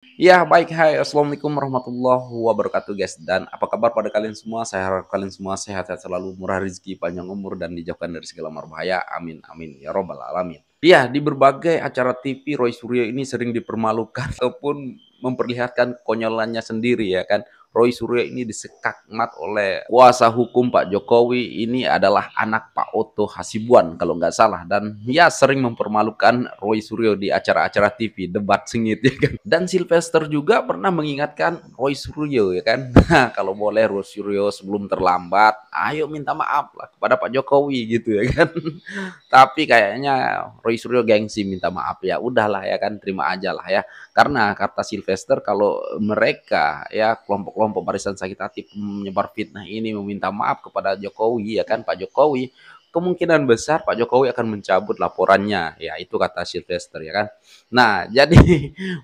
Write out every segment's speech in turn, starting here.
Ya, baik. Hai, Assalamualaikum warahmatullahi wabarakatuh, guys. Dan apa kabar pada kalian semua? Saya harap kalian semua sehat-sehat selalu, murah rezeki, panjang umur, dan dijauhkan dari segala marbahaya. Amin, amin. Ya Robbal Alamin. Ya, di berbagai acara TV, Roy Suryo ini sering dipermalukan ataupun memperlihatkan konyolannya sendiri, ya kan. Roy Suryo ini disekakmat oleh kuasa hukum Pak Jokowi. Ini adalah anak Pak Oto Hasibuan kalau nggak salah. Dan ya sering mempermalukan Roy Suryo di acara-acara TV, debat sengit ya kan. Dan Sylvester juga pernah mengingatkan Roy Suryo ya kan. Nah, kalau boleh Roy Suryo sebelum terlambat, ayo minta maaf lah kepada Pak Jokowi gitu ya kan. Tapi kayaknya Roy Suryo gengsi minta maaf, ya udahlah ya kan, terima aja lah ya. Karena kata Sylvester, kalau mereka ya kelompok-kelompok barisan sakit hati menyebar fitnah ini meminta maaf kepada Jokowi ya kan, Pak Jokowi, kemungkinan besar Pak Jokowi akan mencabut laporannya. Ya itu kata Sylvester ya kan. Nah, jadi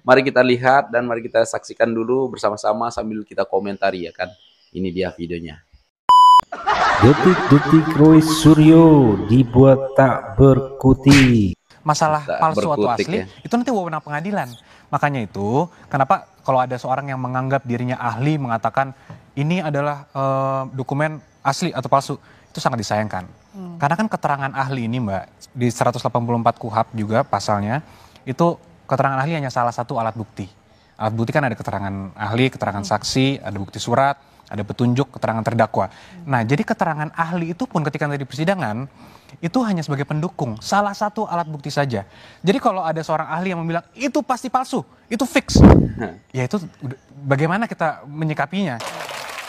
mari kita lihat dan mari kita saksikan dulu bersama-sama sambil kita komentari ya kan. Ini dia videonya. Detik-detik Roy Suryo dibuat tak berkutik. Masalah Tak palsu atau berkutik asli ya. itu nanti wewenang pengadilan. Makanya itu kenapa kalau ada seorang yang menganggap dirinya ahli mengatakan ini adalah dokumen asli atau palsu, itu sangat disayangkan. Karena kan keterangan ahli ini Mbak, di 184 KUHP juga pasalnya, itu keterangan ahli hanya salah satu alat bukti. Alat bukti kan ada keterangan ahli, keterangan saksi, ada bukti surat, ada petunjuk, keterangan terdakwa. Nah, jadi keterangan ahli itu pun ketika nanti di persidangan, itu hanya sebagai pendukung, salah satu alat bukti saja. Jadi kalau ada seorang ahli yang bilang, itu pasti palsu, itu fix. Ya itu bagaimana kita menyikapinya?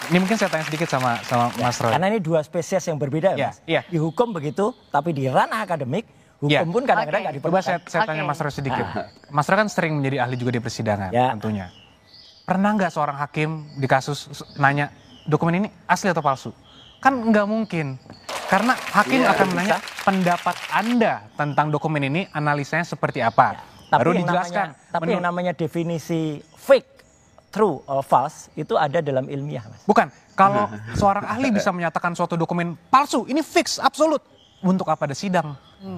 Ini mungkin saya tanya sedikit sama Mas Roy. Karena ini dua spesies yang berbeda, Ya, Mas. iya. Di hukum begitu, tapi di ranah akademik, hukum Ya. pun kadang-kadang nggak Coba diperlukan. saya tanya Mas Roy sedikit. Mas Roy kan sering menjadi ahli juga di persidangan Ya. tentunya. Pernah nggak seorang hakim di kasus nanya dokumen ini asli atau palsu? Kan nggak mungkin. Karena hakim akan menanya pendapat Anda tentang dokumen ini, analisanya seperti apa. Baru dijelaskan. Tapi yang namanya definisi fake, true, or false, itu ada dalam ilmiah, Mas. Bukan, kalau seorang ahli bisa menyatakan suatu dokumen palsu, ini fix, absolut. Untuk apa ada sidang?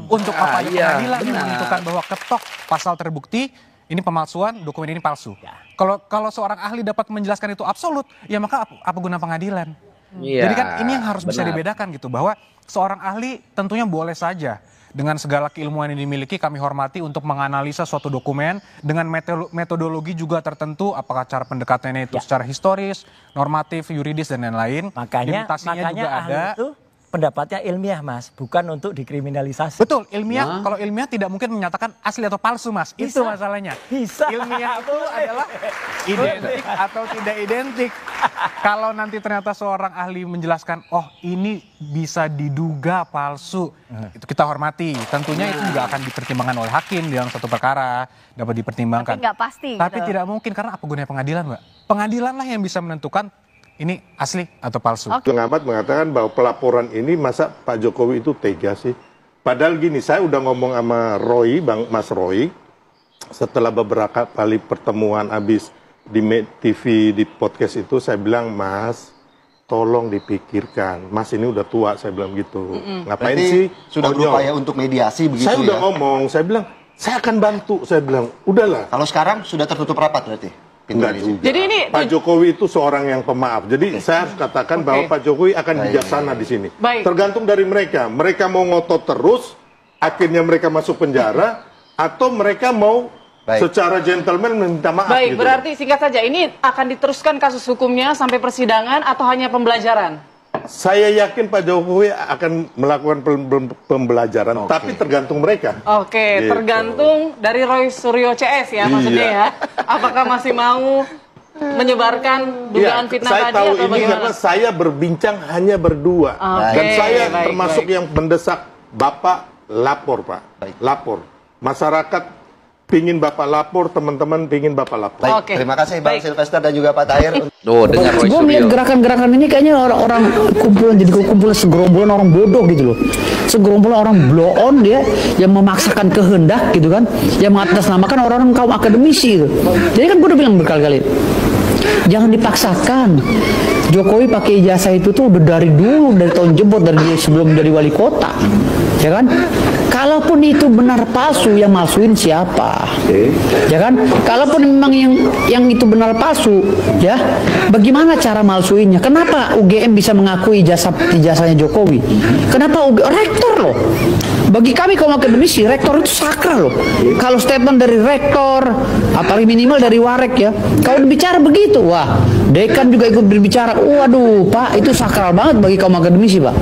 Untuk apa ada iya, pengadilan yang benar. menentukan bahwa ketok pasal terbukti, ini pemalsuan, dokumen ini palsu. Ya. Kalau seorang ahli dapat menjelaskan itu absolut, ya maka apa guna pengadilan? Iya, Jadi kan ini yang harus bisa benar. dibedakan gitu, bahwa seorang ahli tentunya boleh saja dengan segala keilmuan yang dimiliki kami hormati untuk menganalisa suatu dokumen dengan metodologi juga tertentu, apakah cara pendekatannya itu secara historis, normatif, yuridis dan lain-lain. Makanya Limitasinya juga ahli ada. itu pendapatnya ilmiah, Mas, bukan untuk dikriminalisasi. Betul, ilmiah. Kalau ilmiah tidak mungkin menyatakan asli atau palsu, Mas. Itu Bisa. masalahnya. Bisa. Ilmiah itu Boleh. adalah identik atau tidak identik. Kalau nanti ternyata seorang ahli menjelaskan, oh ini bisa diduga palsu, itu kita hormati. Tentunya itu juga akan dipertimbangkan oleh hakim dalam satu perkara, dapat dipertimbangkan. Tapi nggak pasti Tapi gitu. tidak mungkin, karena apa gunanya pengadilan, Mbak? Pengadilan lah yang bisa menentukan ini asli atau palsu. Pengamat mengatakan bahwa pelaporan ini masa Pak Jokowi itu tega sih. Padahal gini, saya udah ngomong sama Roy, Mas Roy, setelah beberapa kali pertemuan habis di TV, di podcast itu, saya bilang, Mas, tolong dipikirkan. Mas ini udah tua, saya bilang gitu. Ngapain Berarti sih? sudah konyol? berupaya untuk mediasi begitu Saya udah ya? ngomong, saya bilang, saya akan bantu. Saya bilang, udahlah. Kalau sekarang sudah tertutup rapat berarti? Enggak Pintunya. juga. Jadi ini Pak Jokowi itu seorang yang pemaaf. Jadi saya harus katakan bahwa Pak Jokowi akan bijaksana di sini. Baik. Tergantung dari mereka. Mereka mau ngotot terus, akhirnya mereka masuk penjara, atau mereka mau Baik. secara gentleman minta maaf. baik, gitu. berarti singkat saja ini akan diteruskan kasus hukumnya sampai persidangan atau hanya pembelajaran? Saya yakin Pak Jokowi akan melakukan pembelajaran, tapi tergantung mereka. Oke, Gitu. tergantung dari Roy Suryo CS ya maksudnya Iya. ya. Apakah masih mau menyebarkan dugaan Iya, fitnah saya tadi tahu atau ini bagaimana? karena saya berbincang hanya berdua. Oke, Dan saya baik, termasuk baik. yang mendesak Bapak lapor, Pak. Baik. Lapor. Masyarakat pingin Bapak lapor, teman-teman pingin Bapak lapor. Baik, Oke. terima kasih Bang Baik. Sylvester dan juga Pak Tahir. Tuh, dengan Roy Gue melihat Suryo. gerakan-gerakan ini kayaknya orang-orang kumpulan, jadi kumpulan segerombolan orang bodoh gitu loh. Segerombolan orang blow on dia yang memaksakan kehendak gitu kan, yang mengatasnamakan orang-orang kaum akademisi itu. Jadi kan gue udah bilang berkali-kali, jangan dipaksakan. Jokowi pakai ijazah itu tuh udah dari dulu, dari tahun jebot, dari dia sebelum jadi wali kota. Ya kan? Kalaupun itu benar palsu, yang malsuin siapa? Ya kan? Kalaupun memang yang itu benar palsu, ya, bagaimana cara malsuinnya? Kenapa UGM bisa mengakui ijazahnya Jokowi? Kenapa rektor loh? Bagi kami kaum akademisi, rektor itu sakral loh. Kalau statement dari rektor, apalagi minimal dari warek ya, kalau bicara begitu, wah, dekan juga ikut berbicara. Waduh, Pak, itu sakral banget bagi kaum akademisi, Pak.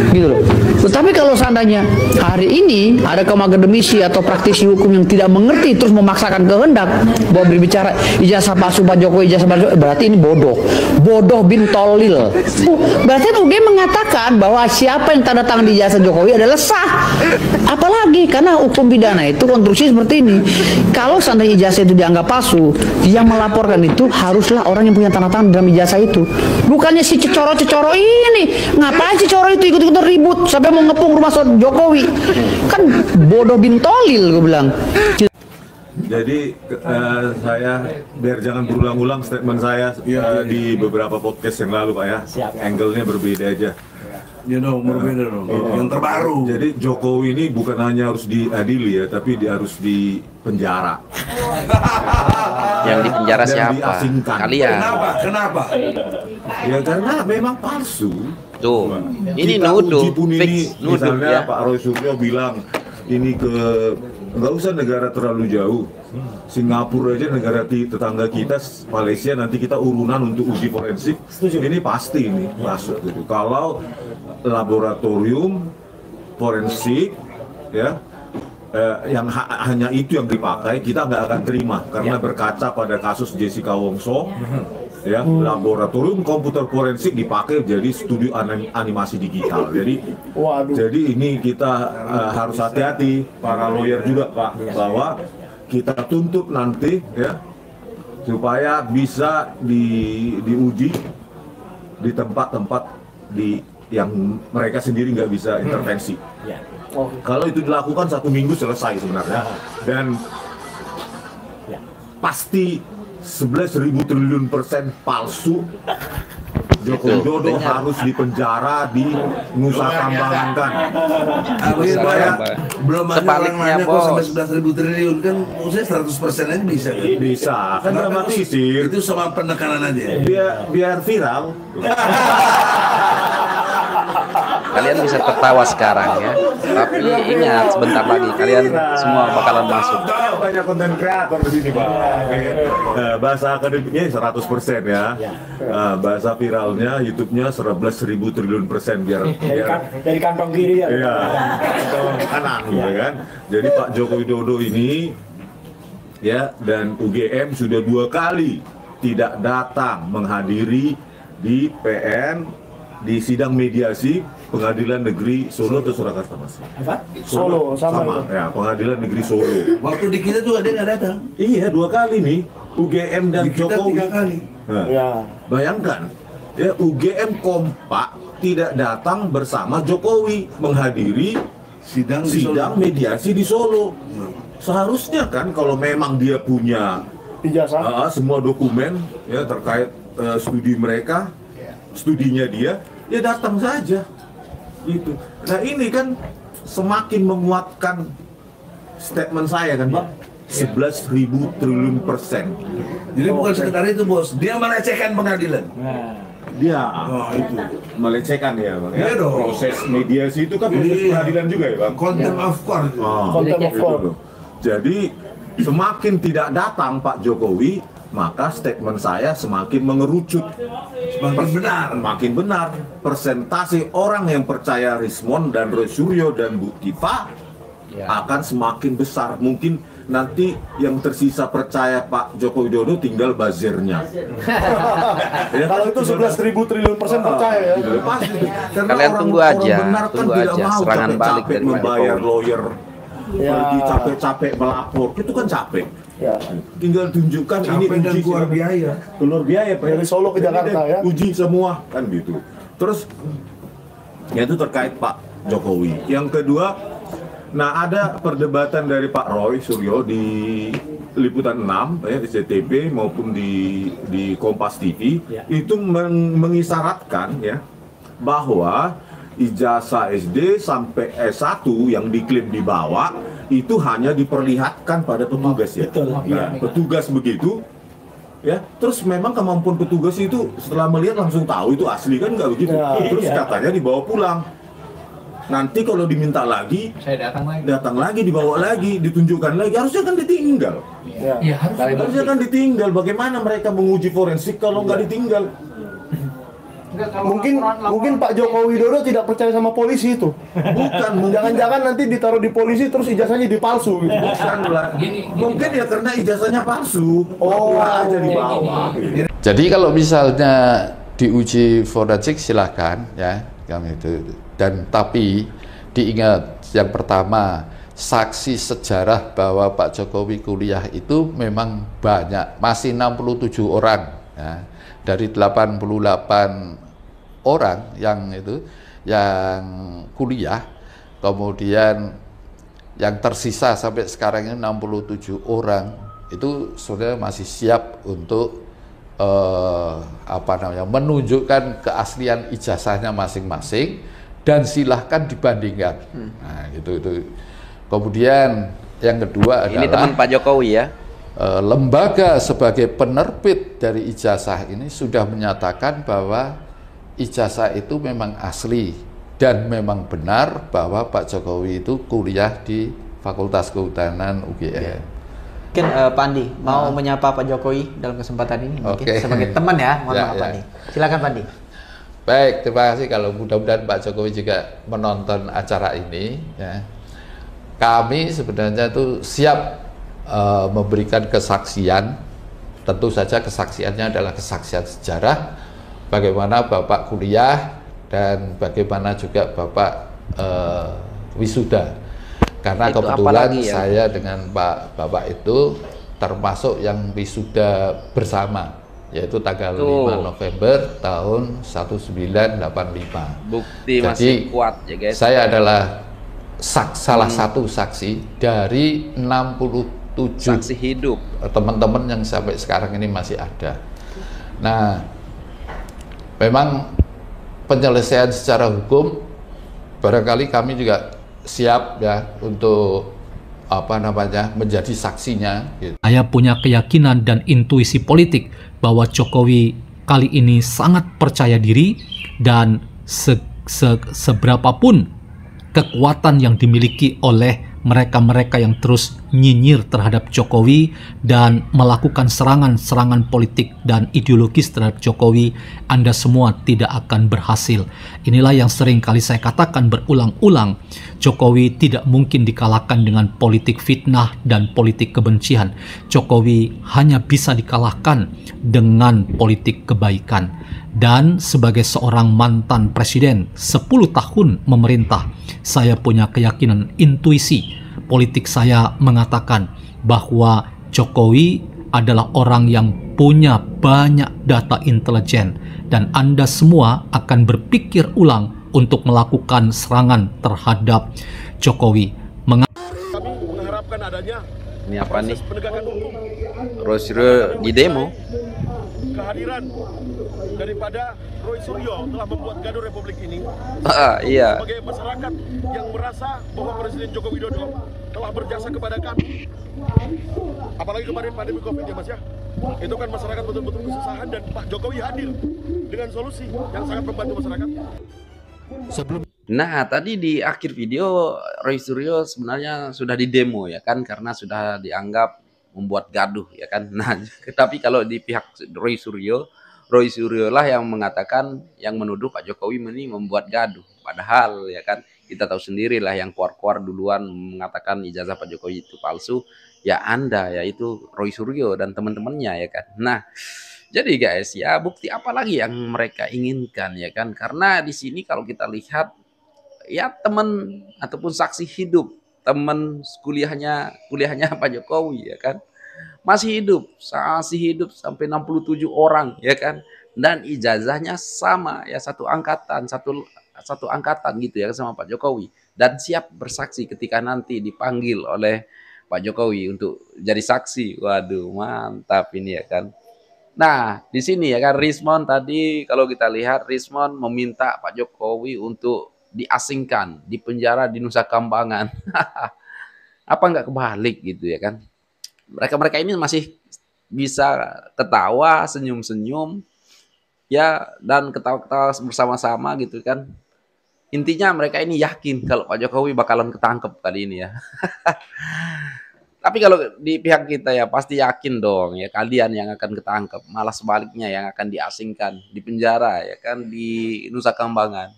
Gitu loh. Tetapi kalau seandainya hari ini ada kaum akademisi atau praktisi hukum yang tidak mengerti terus memaksakan kehendak bahwa berbicara ijazah palsu Pak Jokowi, ijazah palsu, berarti ini bodoh. Bodoh bin tolil. Berarti UGM mengatakan bahwa siapa yang tanda tangan di ijazah Jokowi adalah sah. Apalagi karena hukum pidana itu konstruksi seperti ini. Kalau seandainya ijazah itu dianggap palsu, yang melaporkan itu haruslah orang yang punya tanda tangan dalam ijazah itu. Bukannya si cecoro-cecoro ini. Ngapain cecoro itu ikut-ikutan ribut sampai mau ngepung rumah Jokowi? Kan bodoh bin tolil, gue bilang. Jadi saya biar jangan berulang-ulang statement saya di beberapa podcast yang lalu Pak ya. Angle-nya berbeda aja. Berbeda dong. Yang terbaru. Jadi Jokowi ini bukan hanya harus diadili ya, tapi dia harus dipenjara. Yang dipenjara siapa? Diasingkan. Kalian. Kenapa? Ya karena memang palsu. Tuh, ini Kita nuduh, uji pun ini, fix nuduh misalnya ya. Pak Roy Suryo bilang ini nggak usah negara terlalu jauh. Singapura aja negara tetangga kita, Malaysia nanti kita urunan untuk uji forensik. Ini pasti ini masuk gitu. Kalau laboratorium forensik ya yang hanya itu yang dipakai, kita nggak akan terima karena berkaca pada kasus Jessica Wongso. Ya, laboratorium komputer forensik dipakai jadi studio animasi digital. Jadi ini kita harus hati-hati, para lawyer juga Pak, bahwa kita tuntut nanti ya supaya bisa diuji di tempat-tempat yang mereka sendiri nggak bisa intervensi. Kalau itu dilakukan 1 minggu selesai sebenarnya, dan pasti 11.000 triliun % palsu. Joko Widodo harus dipenjara di Nusa Kambangan. Belum ada orang nanya kok sampai 11.000 triliun kan, maksudnya 100% aja bisa kan? Bisa, kan dramatisir. Itu sama penekanan aja. Biar viral. Kalian bisa tertawa sekarang ya, tapi ingat sebentar lagi kalian semua bakalan masuk. Banyak konten kreator di sini Pak. Bahasa akademiknya 100% ya. Bahasa viralnya, YouTube-nya 11.000 triliun % biar dari kantong kiri ya. Iya, kantong kanan ya kan. Jadi Pak Joko Widodo ini ya, dan UGM sudah 2 kali tidak datang menghadiri di PN di sidang mediasi Pengadilan Negeri Solo atau Surakarta Mas? Apa? Solo sama. Ya, Pengadilan Negeri Solo. Waktu di kita juga dia nggak datang. Iya, 2 kali nih, UGM dan Di kita Jokowi. 3 kali. Nah, bayangkan, ya UGM kompak tidak datang bersama Jokowi menghadiri sidang mediasi di Solo. Seharusnya kan kalau memang dia punya semua dokumen ya terkait studi mereka, studinya dia, ya datang saja. Gitu. Nah ini kan semakin menguatkan statement saya kan Pak, 11.000 triliun %. Jadi bukan sekedar itu Bos, dia melecehkan pengadilan. Dia itu melecehkan ya Bang. Iya dong. Proses mediasi itu kan proses pengadilan juga ya Bang. Contempt of court. Contempt of court. Jadi semakin tidak datang Pak Jokowi, maka statement saya semakin mengerucut. Makin benar. Persentase orang yang percaya Rismon dan Roy Suryo dan Bu Tifa akan semakin besar. Mungkin nanti yang tersisa percaya Pak Joko Widodo tinggal buzzernya. Ya, kalau itu 11.000 triliun % percaya ya. Pasti. Kalian tunggu aja, tunggu aja serangan balik dari Pak membayar Jokowi. lawyer, pergi capek-capek melapor, itu kan capek. Tinggal tunjukkan ini Capek dan uji keluar biaya. keluar biaya Pak. Dari Solo ke Jakarta ya. Uji semua kan gitu. Terus ya itu terkait Pak Jokowi. Yang kedua, nah ada perdebatan dari Pak Roy Suryo di Liputan 6 ya, di CTV maupun di Kompas TV itu mengisyaratkan ya bahwa ijazah SD sampai S1 yang diklaim dibawa itu hanya diperlihatkan pada petugas ya. Nah, petugas begitu ya. Terus memang kemampuan petugas itu setelah melihat langsung tahu itu asli kan nggak begitu. Terus katanya dibawa pulang. Nanti kalau diminta lagi, saya datang lagi, dibawa lagi, ditunjukkan lagi, harusnya kan ditinggal. Iya, Harusnya kan ditinggal. Bagaimana mereka menguji forensik kalau nggak ditinggal? Mungkin Pak Joko Widodo tidak percaya sama polisi itu. Bukan, Jangan-jangan nanti ditaruh di polisi terus ijazahnya dipalsu gitu. Bukan lah. Mungkin ya karena ijazahnya palsu. Aja dibawa. Jadi kalau misalnya diuji forensik silahkan ya, kami itu. Dan tapi diingat yang pertama, saksi sejarah bahwa Pak Jokowi kuliah itu memang banyak, masih 67 orang ya. Dari 88 orang yang kuliah, kemudian yang tersisa sampai sekarang ini 67 orang itu sudah masih siap untuk menunjukkan keaslian ijazahnya masing-masing dan silahkan dibandingkan. Nah, itu. Kemudian yang kedua adalah ini teman Pak Jokowi ya. Lembaga sebagai penerbit dari ijazah ini sudah menyatakan bahwa ijazah itu memang asli dan memang benar bahwa Pak Jokowi itu kuliah di Fakultas Kehutanan UGM. Mungkin Pak Andi mau menyapa Pak Jokowi dalam kesempatan ini, mungkin sebagai teman ya, mohon maaf Pak Andi. Silakan Pak Andi. Baik, terima kasih. Kalau mudah-mudahan Pak Jokowi juga menonton acara ini ya. Kami sebenarnya tuh siap memberikan kesaksian. Tentu saja kesaksiannya adalah kesaksian sejarah bagaimana Bapak kuliah dan bagaimana juga Bapak wisuda. Karena itu kebetulan saya dengan Bapak itu termasuk yang wisuda bersama, yaitu tanggal 5 November tahun 1985. Bukti jadi, masih kuat ya guys. Saya adalah salah satu saksi dari 67 saksi hidup teman-teman yang sampai sekarang ini masih ada. Nah, memang penyelesaian secara hukum barangkali kami juga siap ya untuk menjadi saksinya gitu. Saya punya keyakinan dan intuisi politik bahwa Jokowi kali ini sangat percaya diri dan seberapapun kekuatan yang dimiliki oleh mereka-mereka yang terus nyinyir terhadap Jokowi dan melakukan serangan-serangan politik dan ideologis terhadap Jokowi, Anda semua tidak akan berhasil. Inilah yang sering kali saya katakan berulang-ulang, Jokowi tidak mungkin dikalahkan dengan politik fitnah dan politik kebencian. Jokowi hanya bisa dikalahkan dengan politik kebaikan. Dan sebagai seorang mantan presiden 10 tahun memerintah, saya punya keyakinan intuisi politik saya mengatakan bahwa Jokowi adalah orang yang punya banyak data intelijen dan Anda semua akan berpikir ulang untuk melakukan serangan terhadap Jokowi. Kami mengharapkan adanya ini apa nih? Penegakan hukum. Terus di demo Kehadiran daripada Roy Suryo telah membuat gaduh Republik ini. Iya. Sebagai masyarakat yang merasa bahwa Presiden Joko Widodo telah berjasa kepada kami. Apalagi kemarin pandemi Covid ya Mas ya. Itu kan masyarakat betul-betul kesusahan dan Pak Jokowi hadir dengan solusi yang sangat membantu masyarakat. Nah, tadi di akhir video Roy Suryo sebenarnya sudah didemo ya kan, karena sudah dianggap membuat gaduh ya kan. Nah, tapi kalau di pihak Roy Suryo lah yang mengatakan, yang menuduh Pak Jokowi ini membuat gaduh. Padahal ya kan kita tahu sendiri lah yang keluar duluan mengatakan ijazah Pak Jokowi itu palsu, ya Anda, yaitu Roy Suryo dan teman-temannya ya kan. Nah, jadi guys ya, bukti apa lagi yang mereka inginkan ya kan? Karena di sini kalau kita lihat ya teman ataupun saksi hidup, teman kuliahnya Pak Jokowi ya kan, masih hidup sampai 67 orang ya kan, dan ijazahnya sama ya, satu angkatan gitu ya sama Pak Jokowi, dan siap bersaksi ketika nanti dipanggil oleh Pak Jokowi untuk jadi saksi. Waduh, mantap ini ya kan. Nah, di sini ya kan Rismon tadi kalau kita lihat Rismon meminta Pak Jokowi untuk diasingkan, dipenjara di Nusa Kambangan. Apa nggak kebalik gitu ya kan? Mereka-mereka ini masih bisa ketawa, senyum-senyum, ya, dan ketawa-ketawa bersama-sama gitu kan. Intinya mereka ini yakin kalau Pak Jokowi bakalan ketangkep kali ini ya. Tapi kalau di pihak kita ya pasti yakin dong ya kalian yang akan ketangkep, malah sebaliknya yang akan diasingkan, dipenjara ya kan di Nusa Kambangan.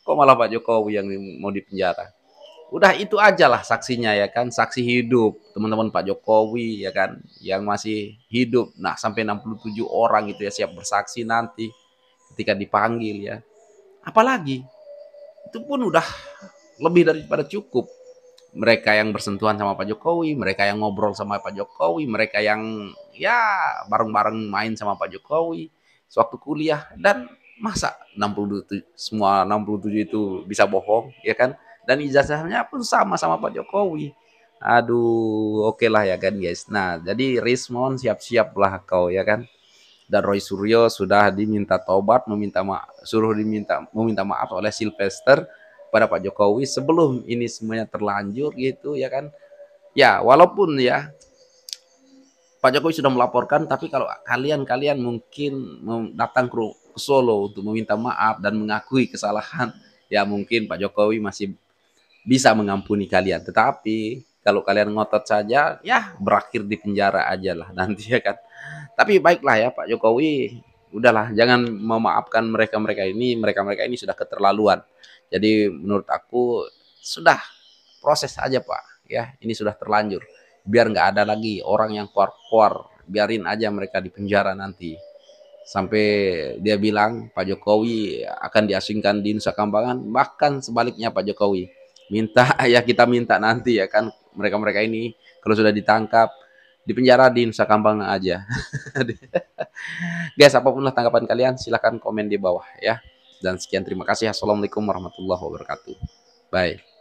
Kok malah Pak Jokowi yang mau dipenjara? Udah itu aja lah saksinya ya kan, saksi hidup teman-teman Pak Jokowi ya kan, yang masih hidup. Nah, sampai 67 orang itu ya siap bersaksi nanti ketika dipanggil ya. Apalagi itu pun udah lebih daripada cukup. Mereka yang bersentuhan sama Pak Jokowi, mereka yang ngobrol sama Pak Jokowi, mereka yang ya bareng-bareng main sama Pak Jokowi sewaktu kuliah, dan masa 67 semua 67 itu bisa bohong ya kan, dan ijazahnya pun sama Pak Jokowi. Aduh, oke lah ya kan guys. Nah, jadi Rismon siap-siaplah kau ya kan. Dan Roy Suryo sudah diminta tobat, meminta maaf oleh Sylvester pada Pak Jokowi sebelum ini semuanya terlanjur gitu ya kan. Ya, walaupun ya Pak Jokowi sudah melaporkan, tapi kalau kalian mungkin datang ke Solo untuk meminta maaf dan mengakui kesalahan, ya mungkin Pak Jokowi masih bisa mengampuni kalian. Tetapi kalau kalian ngotot saja, ya berakhir di penjara aja lah nanti ya kan. Tapi baiklah ya Pak Jokowi, udahlah jangan memaafkan mereka-mereka ini sudah keterlaluan. Jadi menurut aku sudah proses aja Pak, ya ini sudah terlanjur. Biar nggak ada lagi orang yang keluar-keluar, biarin aja mereka di penjara nanti. Sampai dia bilang Pak Jokowi akan diasingkan di Nusa Kambangan, bahkan sebaliknya Pak Jokowi minta ya kita minta nanti ya kan mereka-mereka ini kalau sudah ditangkap di penjara di Nusa Kambangan aja. Guys, apapun lah tanggapan kalian silahkan komen di bawah ya. Dan sekian, terima kasih. Assalamualaikum warahmatullahi wabarakatuh. Bye.